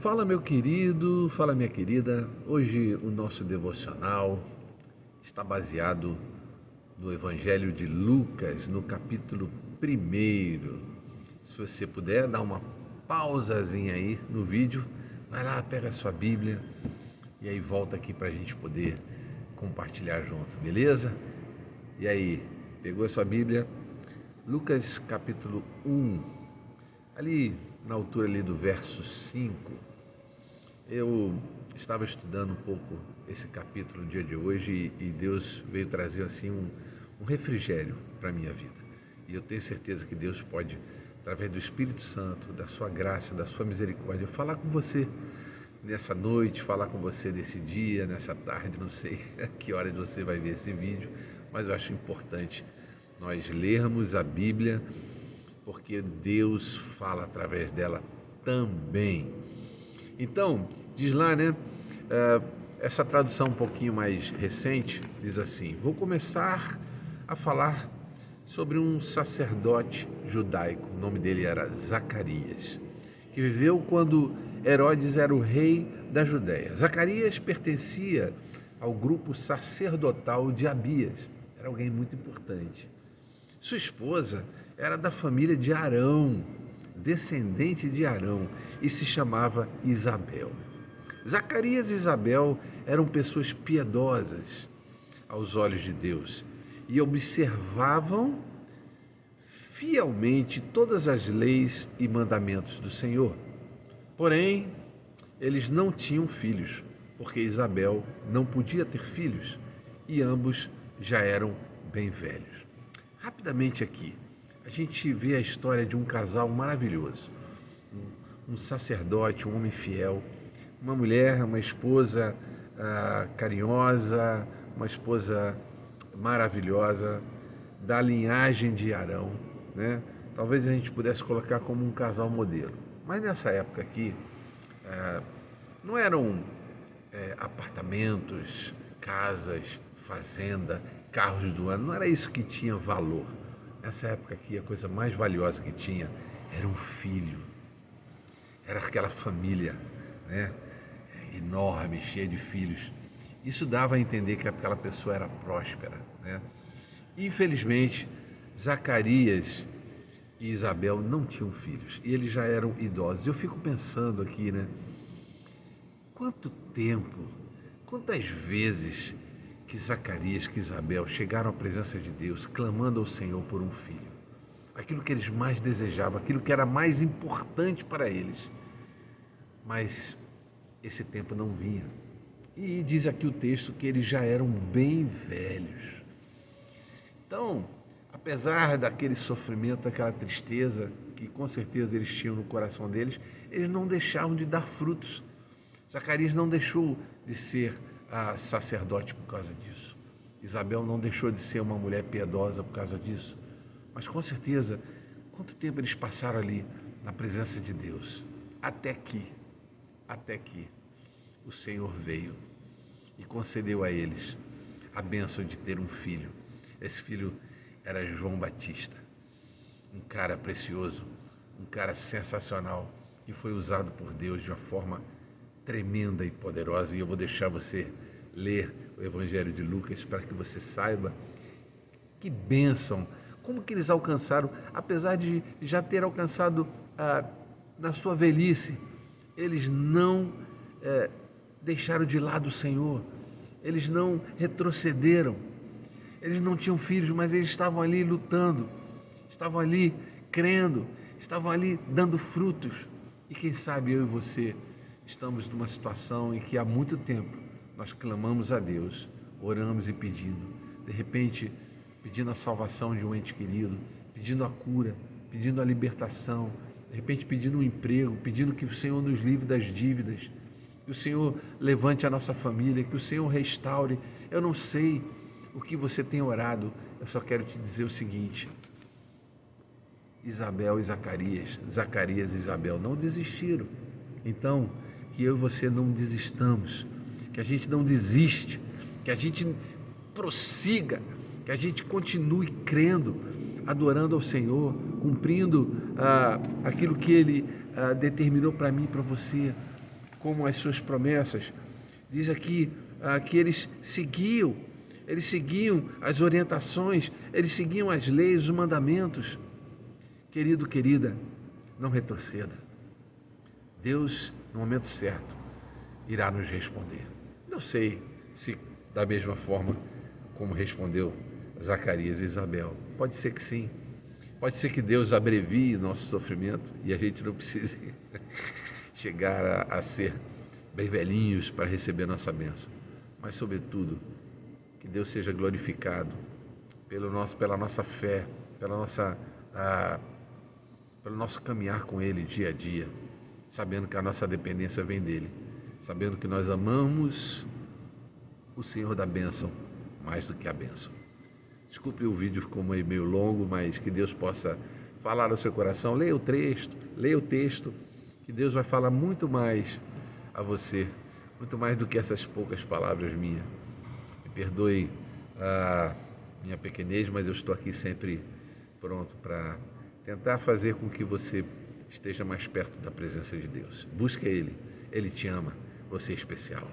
Fala meu querido, fala minha querida. Hoje o nosso devocional está baseado no Evangelho de Lucas, no capítulo 1. Se você puder, dar uma pausazinha aí no vídeo, vai lá, pega a sua Bíblia e aí volta aqui para a gente poder compartilhar junto, beleza? E aí, pegou a sua Bíblia? Lucas capítulo 1, ali na altura ali do verso 5, eu estava estudando um pouco esse capítulo no dia de hoje e Deus veio trazer assim um refrigério para a minha vida. E eu tenho certeza que Deus pode, através do Espírito Santo, da sua graça, da sua misericórdia, falar com você nessa noite, falar com você nesse dia, nessa tarde, não sei a que hora você vai ver esse vídeo, mas eu acho importante nós lermos a Bíblia, porque Deus fala através dela também. Então, diz lá, né? Essa tradução um pouquinho mais recente diz assim: vou começar a falar sobre um sacerdote judaico, o nome dele era Zacarias, que viveu quando Herodes era o rei da Judéia. Zacarias pertencia ao grupo sacerdotal de Abias, era alguém muito importante. Sua esposa era da família de Arão, descendente de Arão, e se chamava Isabel. Zacarias e Isabel eram pessoas piedosas aos olhos de Deus e observavam fielmente todas as leis e mandamentos do Senhor. Porém, eles não tinham filhos, porque Isabel não podia ter filhos e ambos já eram bem velhos. Rapidamente aqui, a gente vê a história de um casal maravilhoso, um sacerdote, um homem fiel, uma mulher, uma esposa carinhosa, uma esposa maravilhosa, da linhagem de Arão, né? Talvez a gente pudesse colocar como um casal modelo. Mas nessa época aqui, não eram apartamentos, casas, fazenda, carros do ano, não era isso que tinha valor. Nessa época aqui, a coisa mais valiosa que tinha era um filho. Era aquela família, né, enorme, cheia de filhos. Isso dava a entender que aquela pessoa era próspera, né? Infelizmente, Zacarias e Isabel não tinham filhos e eles já eram idosos. Eu fico pensando aqui, né? Quanto tempo, quantas vezes que Zacarias, que Isabel chegaram à presença de Deus, clamando ao Senhor por um filho. Aquilo que eles mais desejavam, aquilo que era mais importante para eles. Mas esse tempo não vinha. E diz aqui o texto que eles já eram bem velhos. Então, apesar daquele sofrimento, daquela tristeza, que com certeza eles tinham no coração deles, eles não deixavam de dar frutos. Zacarias não deixou de ser sacerdote por causa disso. Isabel não deixou de ser uma mulher piedosa por causa disso. Mas com certeza, quanto tempo eles passaram ali na presença de Deus? Até que o Senhor veio e concedeu a eles a bênção de ter um filho. Esse filho era João Batista, um cara precioso, um cara sensacional, que foi usado por Deus de uma forma tremenda e poderosa. E eu vou deixar você ler o Evangelho de Lucas para que você saiba que bênção, como que eles alcançaram, apesar de já ter alcançado na sua velhice, eles não deixaram de lado o Senhor, eles não retrocederam, eles não tinham filhos, mas eles estavam ali lutando, estavam ali crendo, estavam ali dando frutos. E quem sabe eu e você estamos numa situação em que há muito tempo nós clamamos a Deus, oramos e pedindo, de repente pedindo a salvação de um ente querido, pedindo a cura, pedindo a libertação, de repente pedindo um emprego, pedindo que o Senhor nos livre das dívidas, que o Senhor levante a nossa família, que o Senhor restaure. Eu não sei o que você tem orado, eu só quero te dizer o seguinte: Isabel e Zacarias, Zacarias e Isabel não desistiram. Então, que eu e você não desistamos, que a gente não desiste, que a gente prossiga, que a gente continue crendo, adorando ao Senhor, cumprindo aquilo que Ele determinou para mim e para você. como as suas promessas. Diz aqui que eles seguiam as orientações, eles seguiam as leis, os mandamentos. Querido, querida, não retroceda. Deus, no momento certo, irá nos responder. Não sei se da mesma forma como respondeu Zacarias e Isabel. Pode ser que sim. Pode ser que Deus abrevie nosso sofrimento e a gente não precise chegar a ser bem velhinhos para receber nossa bênção. Mas, sobretudo, que Deus seja glorificado pela nossa fé, pelo nosso caminhar com Ele dia a dia, sabendo que a nossa dependência vem dEle, sabendo que nós amamos o Senhor da bênção mais do que a bênção. Desculpe, o vídeo ficou meio longo, mas que Deus possa falar ao seu coração. Leia o texto, que Deus vai falar muito mais a você, muito mais do que essas poucas palavras minhas. Me perdoe a minha pequenez, mas eu estou aqui sempre pronto para tentar fazer com que você esteja mais perto da presença de Deus. Busque Ele te ama, você é especial.